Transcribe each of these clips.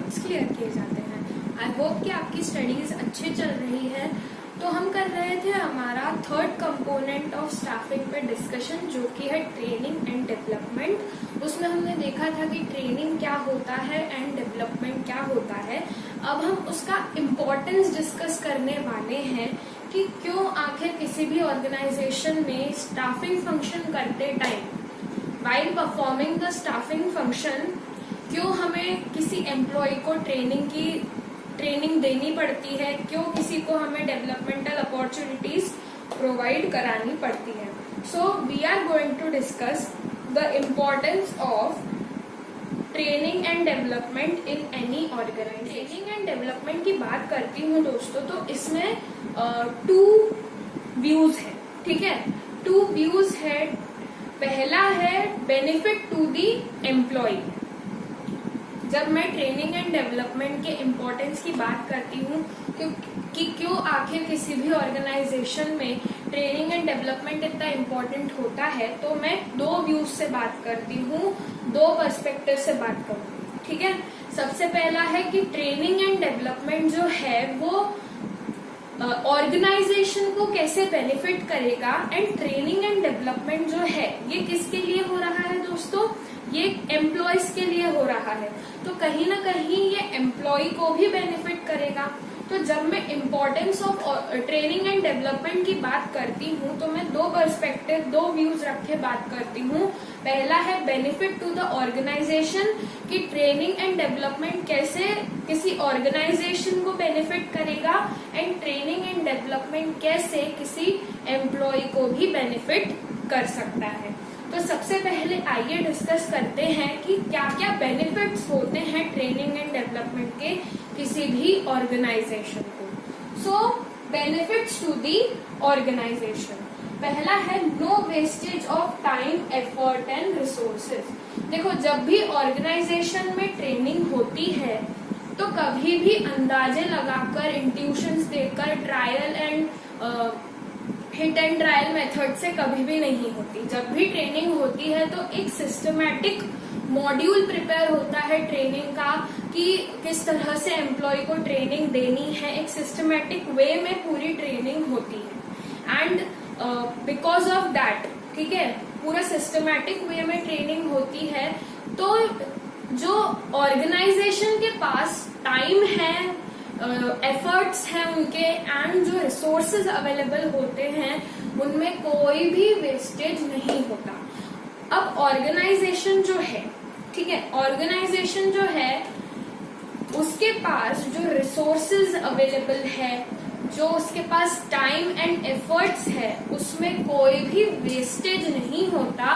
Doubts clear किए जाते हैं। आई होप कि आपकी स्टडीज अच्छी चल रही है। तो हम कर रहे थे हमारा थर्ड कंपोनेंट ऑफ स्टाफिंग पे डिस्कशन, जो कि है ट्रेनिंग एंड डेवलपमेंट। उसमें हमने देखा था कि ट्रेनिंग क्या होता है एंड डेवलपमेंट क्या होता है। अब हम उसका इम्पोर्टेंस डिस्कस करने वाले हैं कि क्यों आखिर किसी भी ऑर्गेनाइजेशन में स्टाफिंग फंक्शन करते time, while performing the staffing function, क्यों हमें किसी एम्प्लॉय को ट्रेनिंग देनी पड़ती है, क्यों किसी को हमें डेवलपमेंटल अपॉर्चुनिटीज प्रोवाइड करानी पड़ती है। So we are going to discuss the importance of training and development in any organisation. Training and development की बात करती हूँ दोस्तों, तो इसमें 2 व्यूज है, ठीक है। 2 व्यूज है। पहला है बेनिफिट टू दी एम्प्लॉय। जब मैं ट्रेनिंग एंड डेवलपमेंट के इम्पोर्टेंस की बात करती हूँ कि क्यों आखिर किसी भी ऑर्गेनाइजेशन में ट्रेनिंग एंड डेवलपमेंट इतना इम्पोर्टेंट होता है, तो मैं 2 व्यूज से बात करती हूँ, 2 पर्सपेक्टिव से बात करूँगी, ठीक है। सबसे पहला है कि ट्रेनिंग एंड डेवलपमेंट जो है वो ऑर्गेनाइजेशन को कैसे बेनिफिट करेगा, एंड ट्रेनिंग एंड डेवलपमेंट जो है ये किसके लिए हो रहा है दोस्तों, ये एम्प्लॉयज के लिए हो रहा है। तो कहीं ना कहीं ये एम्प्लॉय को भी बेनिफिट करेगा। तो जब मैं importance of training and development की बात करती हूँ, तो मैं 2 पर्सपेक्टिव, 2 व्यूज रख के बात करती हूँ। पहला है बेनिफिट टू द ऑर्गेनाइजेशन, कि ट्रेनिंग एंड डेवलपमेंट कैसे किसी ऑर्गेनाइजेशन को बेनिफिट करेगा, एंड ट्रेनिंग एंड डेवलपमेंट कैसे किसी एम्प्लॉय को भी बेनिफिट कर सकता है। तो सबसे पहले आइए डिस्कस करते हैं कि क्या क्या बेनिफिट्स होते हैं ट्रेनिंग एंड डेवलपमेंट के किसी भी ऑर्गेनाइजेशन को। So benefits to the organisation, पहला है no wastage of time, effort and resources. देखो, जब भी ऑर्गेनाइजेशन में ट्रेनिंग होती है तो कभी भी अंदाजे लगाकर, इंट्यूशंस देकर, trial and hit and trial method से कभी भी नहीं होती। जब भी ट्रेनिंग होती है तो एक सिस्टमैटिक मॉड्यूल प्रिपेयर होता है ट्रेनिंग का, कि किस तरह से एम्प्लॉय को ट्रेनिंग देनी है। एक सिस्टमैटिक वे में पूरी ट्रेनिंग होती है, एंड बिकॉज ऑफ दैट, ठीक है, पूरा सिस्टमैटिक वे में ट्रेनिंग होती है। तो जो ऑर्गेनाइजेशन के पास टाइम है, एफर्ट्स हैं उनके, एंड जो रिसोर्सेज अवेलेबल होते हैं उनमें कोई भी वेस्टेज नहीं होता। अब ऑर्गेनाइजेशन जो है, ठीक है, ऑर्गेनाइजेशन जो है उसके पास जो रिसोर्सेज अवेलेबल है, जो उसके पास टाइम एंड एफर्ट्स है, उसमें कोई भी वेस्टेज नहीं होता,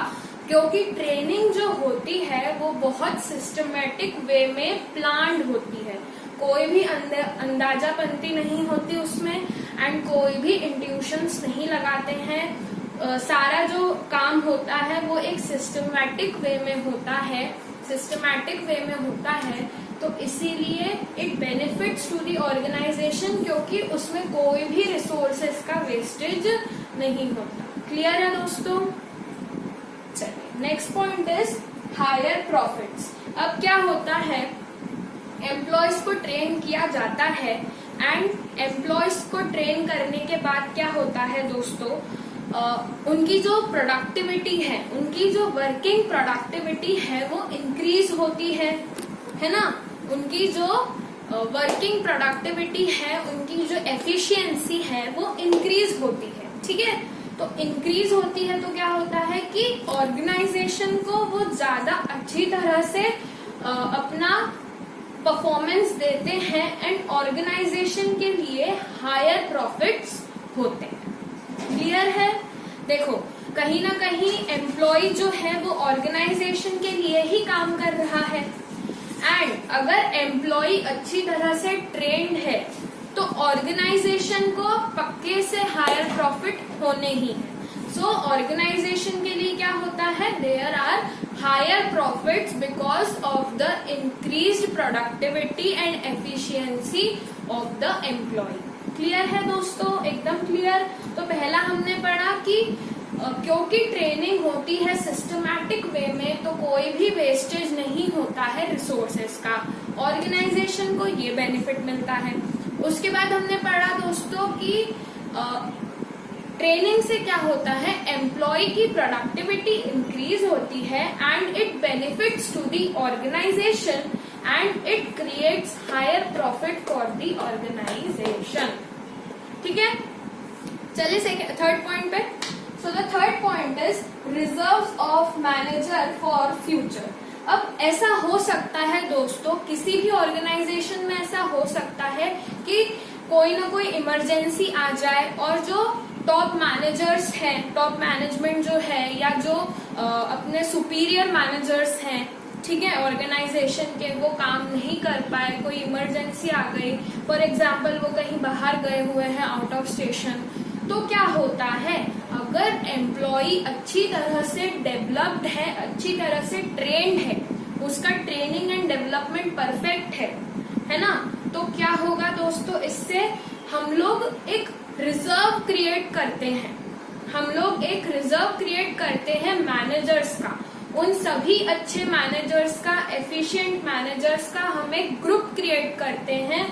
क्योंकि ट्रेनिंग जो होती है वो बहुत सिस्टमैटिक वे में प्लान्ड होती है। कोई भी अंदाजापंती नहीं होती उसमें, एंड कोई भी इंट्यूशंस नहीं लगाते हैं। सारा जो काम होता है वो एक सिस्टमैटिक वे में होता है, तो इसीलिए it benefits to the organisation, क्योंकि उसमें कोई भी रिसोर्सेज का वेस्टेज नहीं होता। क्लियर है दोस्तों? चलिए, next point is higher profits. अब क्या होता है, एम्प्लॉयज को ट्रेन किया जाता है, एंड एम्प्लॉयज को ट्रेन करने के बाद क्या होता है दोस्तों, उनकी जो प्रोडक्टिविटी है, उनकी जो वर्किंग प्रोडक्टिविटी है वो इंक्रीज होती है ना। उनकी जो वर्किंग प्रोडक्टिविटी है, उनकी जो एफिशिएंसी है वो इंक्रीज होती है, ठीक है। तो इंक्रीज होती है तो क्या होता है कि ऑर्गेनाइजेशन को वो ज्यादा अच्छी तरह से अपना परफॉर्मेंस देते हैं, एंड ऑर्गेनाइजेशन के लिए हायर प्रॉफिट्स होते हैं। क्लियर है? देखो, कहीं ना कहीं एम्प्लॉय जो है वो ऑर्गेनाइजेशन के लिए ही काम कर रहा है, एंड अगर एम्प्लॉय अच्छी तरह से ट्रेन्ड है तो ऑर्गेनाइजेशन को पक्के से हायर प्रॉफिट होने ही है। सो ऑर्गेनाइजेशन के लिए क्या होता है, there are higher profits because of the increased productivity and efficiency of the employee. Clear है दोस्तों? एकदम क्लियर। तो पहला हमने पढ़ा कि क्योंकि ट्रेनिंग होती है सिस्टमैटिक वे में तो कोई भी वेस्टेज नहीं होता है रिसोर्सेस का। ऑर्गेनाइजेशन को ये बेनिफिट मिलता है। उसके बाद हमने पढ़ा दोस्तों कि ट्रेनिंग से क्या होता है, एम्प्लॉय की प्रोडक्टिविटी इंक्रीज होती है and it benefits to the organisation and it creates higher profit for the organisation. ठीक है, चलिए थर्ड पॉइंट पे। So the third point is reserves of manager for future. अब ऐसा हो सकता है दोस्तों, किसी भी ऑर्गेनाइजेशन में ऐसा हो सकता है कि कोई ना कोई इमरजेंसी आ जाए और जो टॉप मैनेजर्स हैं, टॉप मैनेजमेंट जो है या जो अपने सुपीरियर मैनेजर्स हैं, ठीक है, ऑर्गेनाइजेशन के, वो काम नहीं कर पाए, कोई इमरजेंसी आ गई, फॉर एग्जाम्पल वो कहीं बाहर गए हुए हैं आउट ऑफ स्टेशन, तो क्या होता है, अगर एम्प्लॉय अच्छी तरह से डेवलप्ड है, अच्छी तरह से ट्रेंड है, उसका ट्रेनिंग एंड डेवलपमेंट परफेक्ट है ना, तो क्या होगा दोस्तों, इससे हम लोग एक रिजर्व क्रिएट करते हैं, हम लोग एक रिजर्व क्रिएट करते हैं मैनेजर्स का, उन सभी अच्छे मैनेजर्स का, एफिशिएंट मैनेजर्स का हम एक ग्रुप क्रिएट करते हैं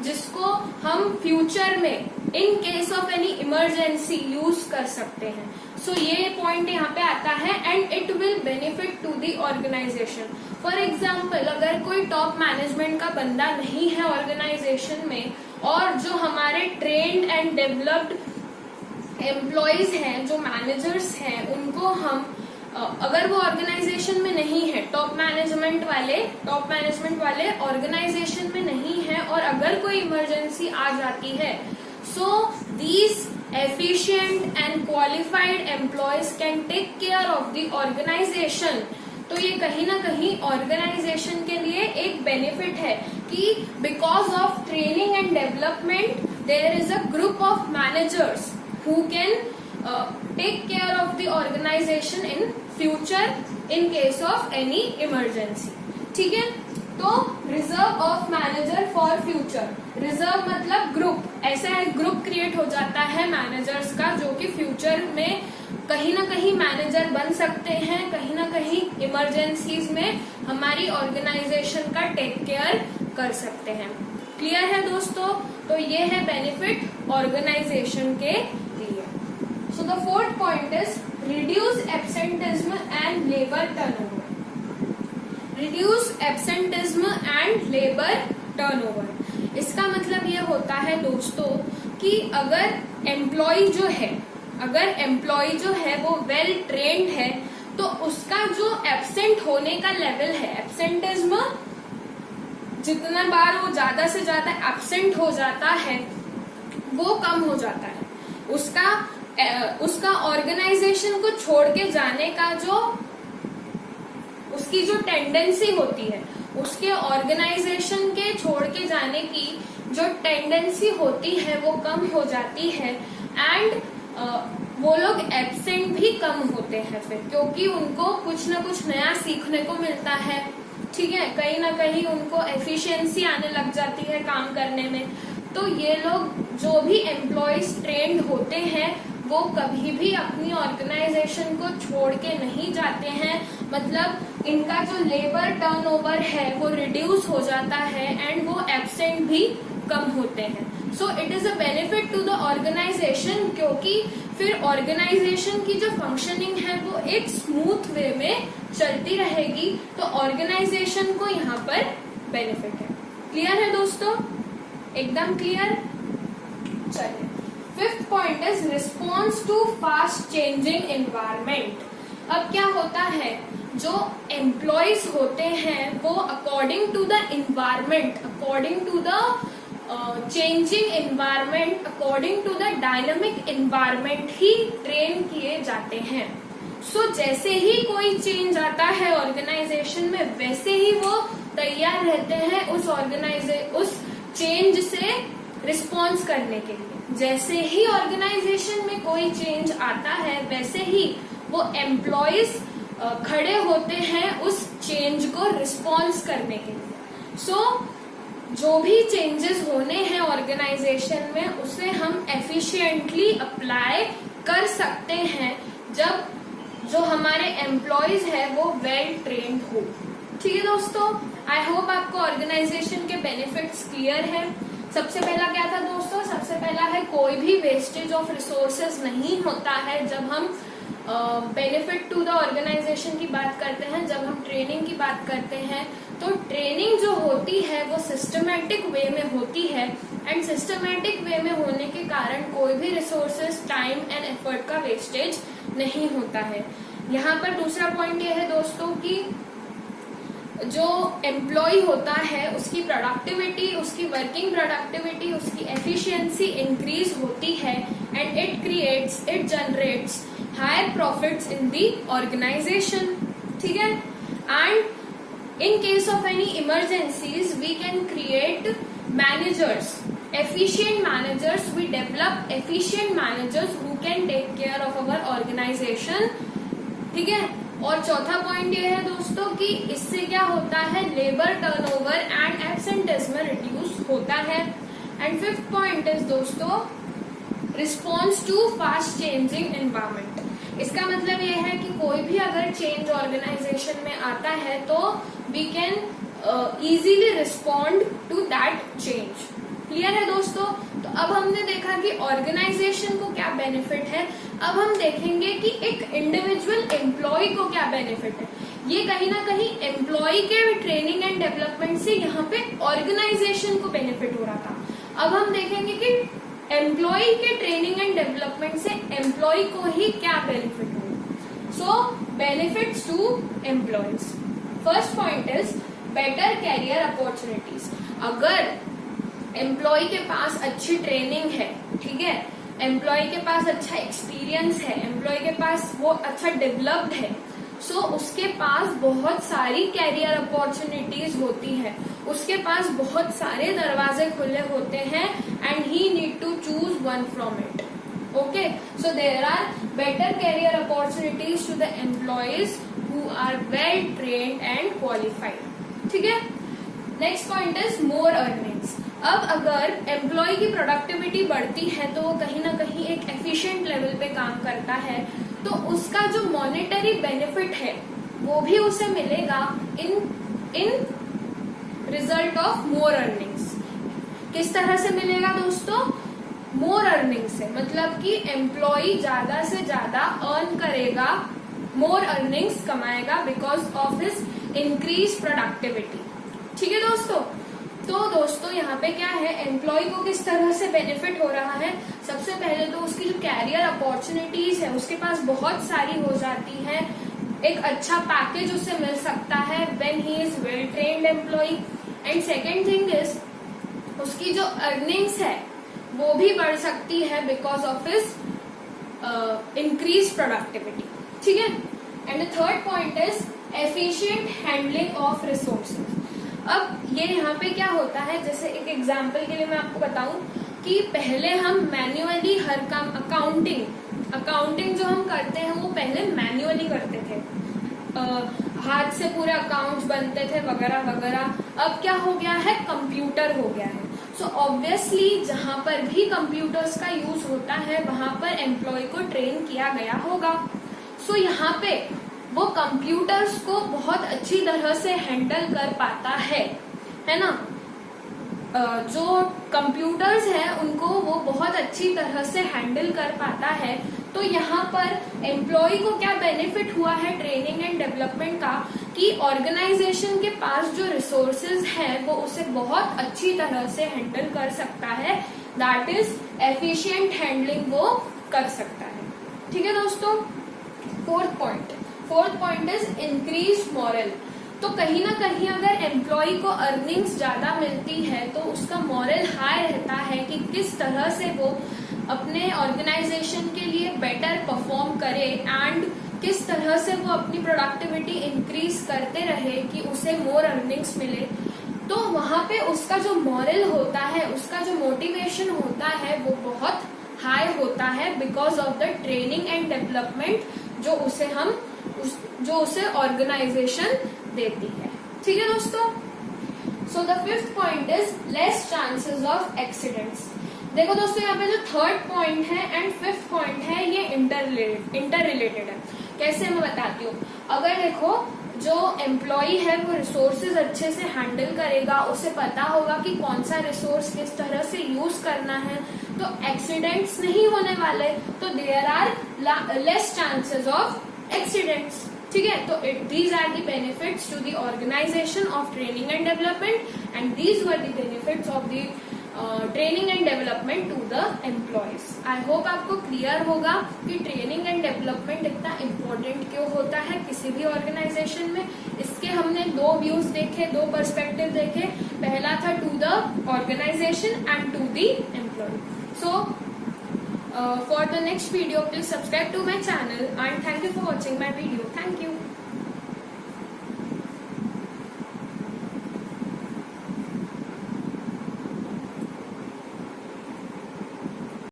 जिसको हम फ्यूचर में इन case of any emergency use कर सकते हैं। सो ये पॉइंट यहाँ पे आता है and it will benefit to the organisation. For example, अगर कोई टॉप मैनेजमेंट का बंदा नहीं है ऑर्गेनाइजेशन में और जो हमारे ट्रेन्ड एंड डेवलप्ड एम्प्लॉयज हैं, जो मैनेजर्स हैं, उनको हम अगर वो ऑर्गेनाइजेशन में नहीं है, टॉप मैनेजमेंट वाले ऑर्गेनाइजेशन में नहीं है और अगर कोई इमरजेंसी आ जाती है, so these efficient and qualified employees can take care of the organisation. तो ये कहीं ना कहीं ऑर्गेनाइजेशन के लिए एक बेनिफिट है कि because of training and development there is a group of managers who can take care of the organisation in future in case of any emergency. ठीक है, तो reserve of manager for future, reserve मतलब group, ऐसा एक group create हो जाता है managers का जो कि फ्यूचर में कहीं ना कहीं मैनेजर बन सकते हैं, कहीं ना कहीं इमरजेंसीज में हमारी ऑर्गेनाइजेशन का टेक केयर कर सकते हैं। क्लियर है दोस्तों? तो ये है बेनिफिट ऑर्गेनाइजेशन के लिए। So the fourth point is reduce absenteeism and labour turnover. Reduce absenteeism and labour turnover, इसका मतलब ये होता है दोस्तों कि अगर एम्प्लॉय जो है वो वेल ट्रेन्ड है तो उसका जो एब्सेंट होने का लेवल है, एब्सेंटिज्म जितना बार वो ज्यादा से ज्यादा एब्सेंट हो जाता है वो कम हो जाता है, उसका ऑर्गेनाइजेशन को छोड़ के जाने का उसकी जो टेंडेंसी होती है, उसके ऑर्गेनाइजेशन के छोड़ के जाने की जो टेंडेंसी होती है वो कम हो जाती है एंड वो लोग एब्सेंट भी कम होते हैं फिर, क्योंकि उनको कुछ ना कुछ नया सीखने को मिलता है। ठीक है, कहीं ना कहीं उनको एफिशिएंसी आने लग जाती है काम करने में। तो ये लोग जो भी एम्प्लॉयज ट्रेंड होते हैं वो कभी भी अपनी ऑर्गेनाइजेशन को छोड़ के नहीं जाते हैं, मतलब इनका जो लेबर टर्नओवर है वो रिड्यूस हो जाता है एंड वो एब्सेंट भी कम होते हैं। So it is a benefit to the organisation, क्योंकि फिर ऑर्गेनाइजेशन की जो फंक्शनिंग है वो एक स्मूथ वे में चलती रहेगी, तो ऑर्गेनाइजेशन को यहाँ पर बेनिफिट है। क्लियर है दोस्तों? एकदम क्लियर। चलिए, fifth point is response to fast changing environment. अब क्या होता है, जो एम्प्लॉयज होते हैं वो according to the environment, according to the changing environment, according to the dynamic environment ही ट्रेन किए जाते हैं। सो जैसे ही कोई चेंज आता है ऑर्गेनाइजेशन में, वैसे ही वो तैयार रहते हैं उस चेंज से रिस्पॉन्स करने के लिए। जैसे ही ऑर्गेनाइजेशन में कोई चेंज आता है वैसे ही वो एम्प्लॉयज खड़े होते हैं उस चेंज को रिस्पॉन्स करने के लिए। सो जो भी चेंजेस होने हैं ऑर्गेनाइजेशन में उसे हम एफिशिएंटली अप्लाई कर सकते हैं जब जो हमारे एम्प्लॉयज है वो वेल ट्रेन्ड हो। ठीक है दोस्तों, आई होप आपको ऑर्गेनाइजेशन के बेनिफिट्स क्लियर है। सबसे पहला क्या था दोस्तों, सबसे पहला है कोई भी वेस्टेज ऑफ रिसोर्सेज नहीं होता है जब हम बेनिफिट टू द ऑर्गेनाइजेशन की बात करते हैं, जब हम ट्रेनिंग की बात करते हैं। तो ट्रेनिंग जो होती है वो सिस्टमैटिक वे में होती है, एंड सिस्टमैटिक वे में होने के कारण कोई भी रिसोर्सेज, टाइम एंड एफर्ट का वेस्टेज नहीं होता है। यहाँ पर दूसरा पॉइंट ये है दोस्तों कि जो एम्प्लॉय होता है उसकी प्रोडक्टिविटी, उसकी वर्किंग प्रोडक्टिविटी, उसकी एफिशिएंसी इंक्रीज होती है, and it generates higher profits in the organisation. ठीक है, and in case of any emergencies we can create managers, efficient managers, we develop efficient managers who can take care of our organization। ठीक है, और चौथा point ये है दोस्तों कि इससे क्या होता है, labour turnover and absenteeism reduce होता है। एंड फिफ्थ पॉइंट इज दोस्तों response to fast changing environment. इसका मतलब ये है कि कोई भी अगर चेंज ऑर्गेनाइजेशन में आता है तो we can easily respond to that change. Clear है दोस्तों? तो अब हमने देखा कि ऑर्गेनाइजेशन को क्या बेनिफिट है, अब हम देखेंगे कि एक इंडिविजुअल एम्प्लॉय को क्या बेनिफिट है। ये कहीं ना कहीं एम्प्लॉय के ट्रेनिंग एंड डेवलपमेंट से यहाँ पे ऑर्गेनाइजेशन को बेनिफिट हो रहा था। अब हम देखेंगे कि एम्प्लॉय के ट्रेनिंग एंड डेवलपमेंट से एम्प्लॉय को ही क्या बेनिफिट हो। So benefits to employees, first point is better career opportunities. अगर एम्प्लॉय के पास अच्छी ट्रेनिंग है, ठीक है, एम्प्लॉय के पास अच्छा एक्सपीरियंस है, एम्प्लॉय के पास वो अच्छा डेवलप्ड है, सो उसके पास बहुत सारी कैरियर अपॉर्चुनिटीज होती है, उसके पास बहुत सारे दरवाजे खुले होते हैं, and he need to choose one from it. Okay, so there are better career opportunities to the employees who are well trained and qualified. ठीक है, next point is more earnings. अब अगर एम्प्लॉय की प्रोडक्टिविटी बढ़ती है तो वो कहीं ना कहीं एक एफिशिएंट लेवल पे काम करता है, तो उसका जो मॉनेटरी बेनिफिट है वो भी उसे मिलेगा इन रिजल्ट ऑफ मोर अर्निंग्स। किस तरह से मिलेगा दोस्तों? मोर अर्निंग से, मतलब कि एम्प्लॉय ज्यादा से ज्यादा अर्न करेगा, मोर अर्निंग्स कमाएगा because of his increase productivity. ठीक है दोस्तों, तो दोस्तों यहाँ पे क्या है, एम्प्लॉय को किस तरह से बेनिफिट हो रहा है। सबसे पहले तो उसकी जो कैरियर अपॉर्चुनिटीज है उसके पास बहुत सारी हो जाती है, एक अच्छा पैकेज उसे मिल सकता है when he is well trained employee. And second thing is उसकी जो अर्निंग्स है वो भी बढ़ सकती है because of his increase productivity. ठीक है, and the third point is efficient handling of resources. अब ये यहाँ पे क्या होता है, जैसे एक एग्जांपल के लिए मैं आपको बताऊं कि पहले हम मैन्युअली हर काम, अकाउंटिंग जो हम करते हैं वो पहले मैन्युअली करते थे, हाथ से पूरे अकाउंट्स बनते थे वगैरह वगैरह। अब क्या हो गया है, कंप्यूटर हो गया है। सो ऑब्वियसली जहां पर भी कंप्यूटर्स का यूज होता है वहां पर एम्प्लॉय को ट्रेन किया गया होगा। सो यहाँ पे वो कंप्यूटर्स को बहुत अच्छी तरह से हैंडल कर पाता है ना। जो कंप्यूटर्स हैं उनको वो बहुत अच्छी तरह से हैंडल कर पाता है। तो यहाँ पर एम्प्लॉय को क्या बेनिफिट हुआ है ट्रेनिंग एंड डेवलपमेंट का, कि ऑर्गेनाइजेशन के पास जो रिसोर्सेज है वो उसे बहुत अच्छी तरह से हैंडल कर सकता है, दैट इज एफिशिएंट हैंडलिंग वो कर सकता है। ठीक है दोस्तों, fourth point is increase moral. तो कहीं ना कहीं अगर एम्प्लॉय को अर्निंग्स ज्यादा मिलती है तो उसका मॉरल हाई रहता है कि किस तरह से वो अपने ऑर्गेनाइजेशन के लिए बेटर परफॉर्म करे, एंड किस तरह से वो अपनी प्रोडक्टिविटी इंक्रीज करते रहे कि उसे मोर अर्निंग्स मिले। तो वहां पे उसका जो मॉरल होता है, उसका जो मोटिवेशन होता है वो बहुत हाई होता है because of the training and development जो उसे ऑर्गेनाइजेशन देती है। ठीक है दोस्तों, so the fifth point is less chances of accidents. देखो दोस्तों, यहाँ पे जो थर्ड पॉइंट है एंड फिफ्थ पॉइंट है ये इंटर रिलेटेड है। कैसे मैं बताती हूँ। अगर देखो जो एम्प्लॉय है वो रिसोर्सेज अच्छे से हैंडल करेगा, उसे पता होगा कि कौन सा रिसोर्स किस तरह से यूज करना है, तो एक्सीडेंट्स नहीं होने वाले, तो there are less chances of accidents. ठीक है, तो these are the benefits to the organisation of training and development and these were the benefits of the training and development to the employees. I hope आपको clear होगा कि training and development इतना important क्यों होता है किसी भी organisation में। इसके हमने दो व्यूज देखे, दो पर्सपेक्टिव देखे। पहला था to the organisation and to the employee. So for the next video, please subscribe to my channel and thank you for watching my video. Thank you.